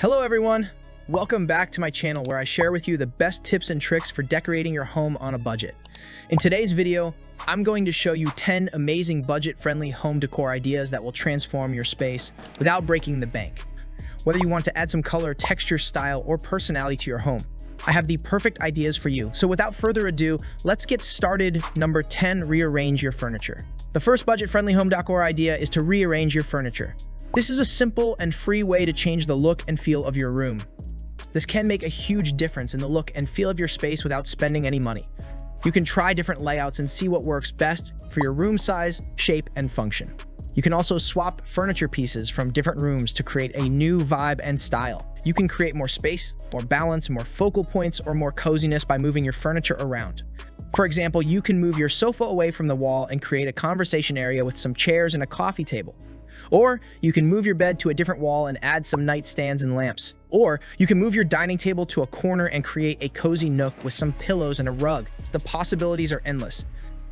Hello everyone! Welcome back to my channel where I share with you the best tips and tricks for decorating your home on a budget. In today's video, I'm going to show you 10 amazing budget-friendly home decor ideas that will transform your space without breaking the bank. Whether you want to add some color, texture, style, or personality to your home, I have the perfect ideas for you. So without further ado, let's get started. Number 10, rearrange your furniture. The first budget-friendly home decor idea is to rearrange your furniture. This is a simple and free way to change the look and feel of your room. This can make a huge difference in the look and feel of your space without spending any money. You can try different layouts and see what works best for your room size, shape, and function. You can also swap furniture pieces from different rooms to create a new vibe and style. You can create more space, more balance, more focal points, or more coziness by moving your furniture around. For example, you can move your sofa away from the wall and create a conversation area with some chairs and a coffee table. Or you can move your bed to a different wall and add some nightstands and lamps. Or you can move your dining table to a corner and create a cozy nook with some pillows and a rug. The possibilities are endless,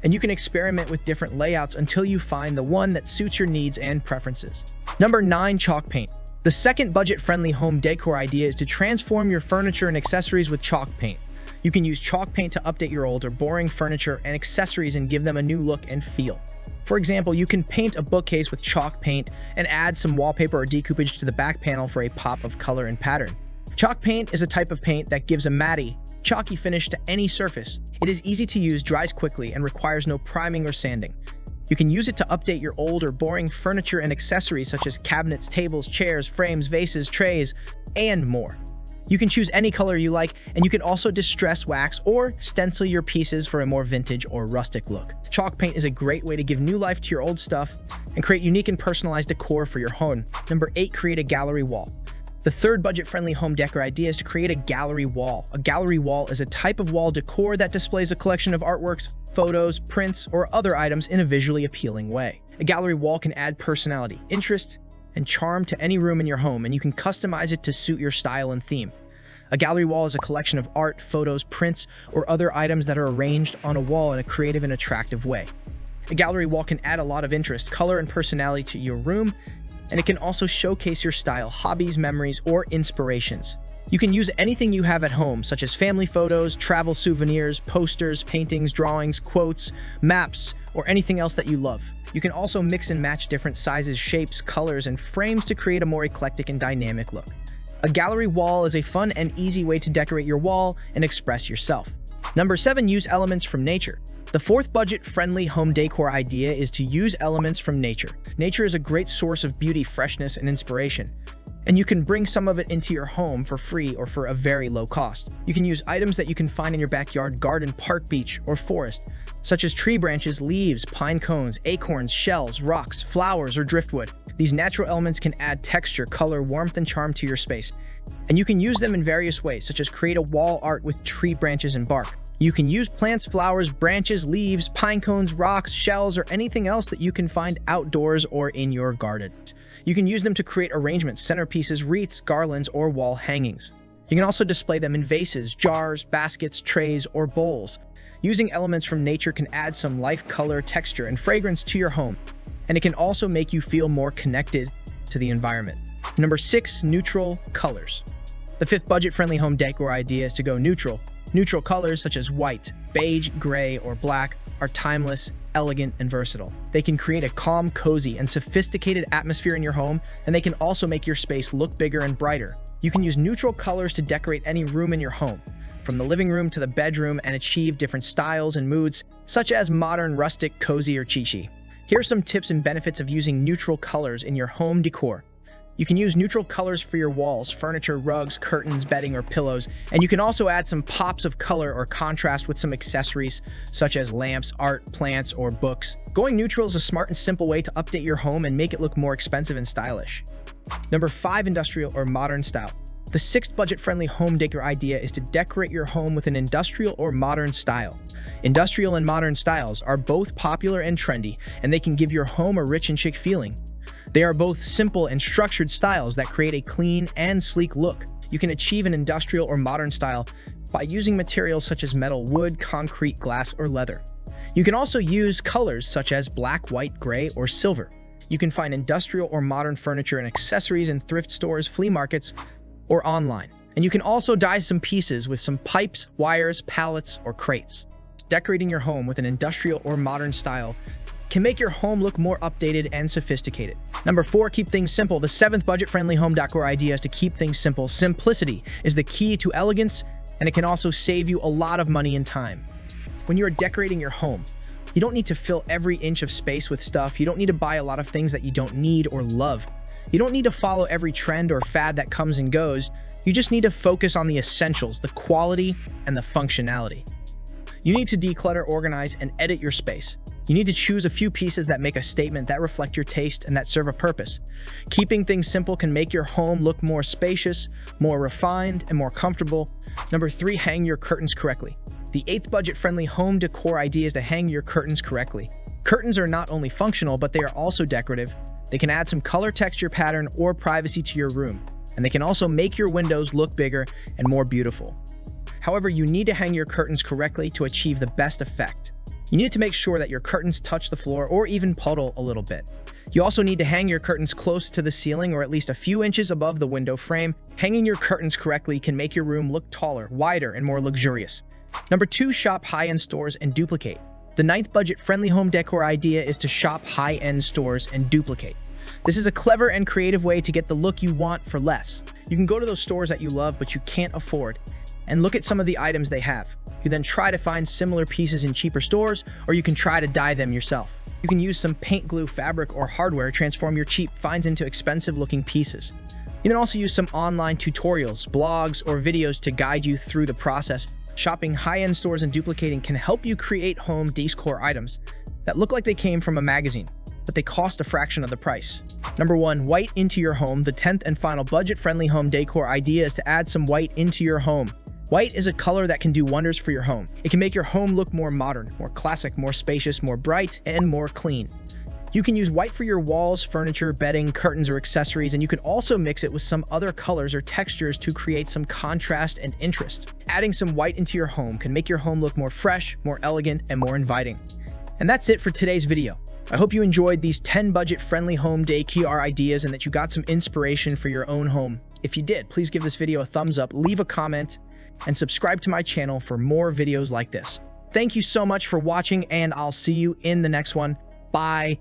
and you can experiment with different layouts until you find the one that suits your needs and preferences. Number 9, chalk paint. The second budget-friendly home decor idea is to transform your furniture and accessories with chalk paint. You can use chalk paint to update your old or boring furniture and accessories and give them a new look and feel. For example, you can paint a bookcase with chalk paint and add some wallpaper or decoupage to the back panel for a pop of color and pattern. Chalk paint is a type of paint that gives a matte, chalky finish to any surface. It is easy to use, dries quickly, and requires no priming or sanding. You can use it to update your old or boring furniture and accessories such as cabinets, tables, chairs, frames, vases, trays, and more. You can choose any color you like, and you can also distress wax or stencil your pieces for a more vintage or rustic look. Chalk paint is a great way to give new life to your old stuff and create unique and personalized decor for your home. Number 8, create a gallery wall. The third budget-friendly home decor idea is to create a gallery wall. A gallery wall is a type of wall decor that displays a collection of artworks, photos, prints, or other items in a visually appealing way. A gallery wall can add personality, interest, and charm to any room in your home, and you can customize it to suit your style and theme. A gallery wall is a collection of art, photos, prints, or other items that are arranged on a wall in a creative and attractive way. A gallery wall can add a lot of interest, color, and personality to your room, and it can also showcase your style, hobbies, memories, or inspirations. You can use anything you have at home, such as family photos, travel souvenirs, posters, paintings, drawings, quotes, maps, or anything else that you love. You can also mix and match different sizes, shapes, colors, and frames to create a more eclectic and dynamic look. A gallery wall is a fun and easy way to decorate your wall and express yourself. Number 7, use elements from nature. The fourth budget-friendly home decor idea is to use elements from nature. Nature is a great source of beauty, freshness, and inspiration, and you can bring some of it into your home for free or for a very low cost. You can use items that you can find in your backyard, garden, park, beach, or forest, such as tree branches, leaves, pine cones, acorns, shells, rocks, flowers, or driftwood. These natural elements can add texture, color, warmth, and charm to your space, and you can use them in various ways, such as create a wall art with tree branches and bark. You can use plants, flowers, branches, leaves, pine cones, rocks, shells, or anything else that you can find outdoors or in your garden. You can use them to create arrangements, centerpieces, wreaths, garlands, or wall hangings. You can also display them in vases, jars, baskets, trays, or bowls. Using elements from nature can add some life, color, texture, and fragrance to your home, and it can also make you feel more connected to the environment. Number 6, neutral colors. The fifth budget-friendly home decor idea is to go neutral. Neutral colors such as white, beige, gray, or black are timeless, elegant, and versatile. They can create a calm, cozy, and sophisticated atmosphere in your home, and they can also make your space look bigger and brighter. You can use neutral colors to decorate any room in your home, from the living room to the bedroom, and achieve different styles and moods, such as modern, rustic, cozy, or chic. Here are some tips and benefits of using neutral colors in your home decor. You can use neutral colors for your walls, furniture, rugs, curtains, bedding, or pillows, and you can also add some pops of color or contrast with some accessories, such as lamps, art, plants, or books. Going neutral is a smart and simple way to update your home and make it look more expensive and stylish. Number 5, industrial or modern style. The sixth budget-friendly home decor idea is to decorate your home with an industrial or modern style. Industrial and modern styles are both popular and trendy, and they can give your home a rich and chic feeling. They are both simple and structured styles that create a clean and sleek look. You can achieve an industrial or modern style by using materials such as metal, wood, concrete, glass, or leather. You can also use colors such as black, white, gray, or silver. You can find industrial or modern furniture and accessories in thrift stores, flea markets, or online. And you can also dye some pieces with some pipes, wires, pallets, or crates. Decorating your home with an industrial or modern style can make your home look more updated and sophisticated. Number 4, keep things simple. The 7th budget-friendly home decor idea is to keep things simple. Simplicity is the key to elegance, and it can also save you a lot of money and time. When you are decorating your home, you don't need to fill every inch of space with stuff. You don't need to buy a lot of things that you don't need or love. You don't need to follow every trend or fad that comes and goes. You just need to focus on the essentials, the quality, and the functionality. You need to declutter, organize, and edit your space. You need to choose a few pieces that make a statement, that reflect your taste, and that serve a purpose. Keeping things simple can make your home look more spacious, more refined, and more comfortable. Number 3, hang your curtains correctly. The 8th budget-friendly home decor idea is to hang your curtains correctly. Curtains are not only functional, but they are also decorative. They can add some color, texture, pattern, or privacy to your room, and they can also make your windows look bigger and more beautiful. However, you need to hang your curtains correctly to achieve the best effect. You need to make sure that your curtains touch the floor or even puddle a little bit. You also need to hang your curtains close to the ceiling or at least a few inches above the window frame. Hanging your curtains correctly can make your room look taller, wider, and more luxurious. Number 2, shop high-end stores and duplicate. The 9th budget-friendly home decor idea is to shop high-end stores and duplicate. This is a clever and creative way to get the look you want for less. You can go to those stores that you love but you can't afford and look at some of the items they have. You then try to find similar pieces in cheaper stores, or you can try to dye them yourself. You can use some paint, glue, fabric, or hardware, transform your cheap finds into expensive-looking pieces. You can also use some online tutorials, blogs, or videos to guide you through the process. Shopping high-end stores and duplicating can help you create home decor items that look like they came from a magazine, but they cost a fraction of the price. Number 1, white into your home. The 10th and final budget-friendly home decor idea is to add some white into your home. White is a color that can do wonders for your home. It can make your home look more modern, more classic, more spacious, more bright, and more clean. You can use white for your walls, furniture, bedding, curtains, or accessories, and you can also mix it with some other colors or textures to create some contrast and interest. Adding some white into your home can make your home look more fresh, more elegant, and more inviting. And that's it for today's video. I hope you enjoyed these 10 budget-friendly home decor ideas and that you got some inspiration for your own home. If you did, please give this video a thumbs up, leave a comment, and subscribe to my channel for more videos like this. Thank you so much for watching, and I'll see you in the next one. Bye.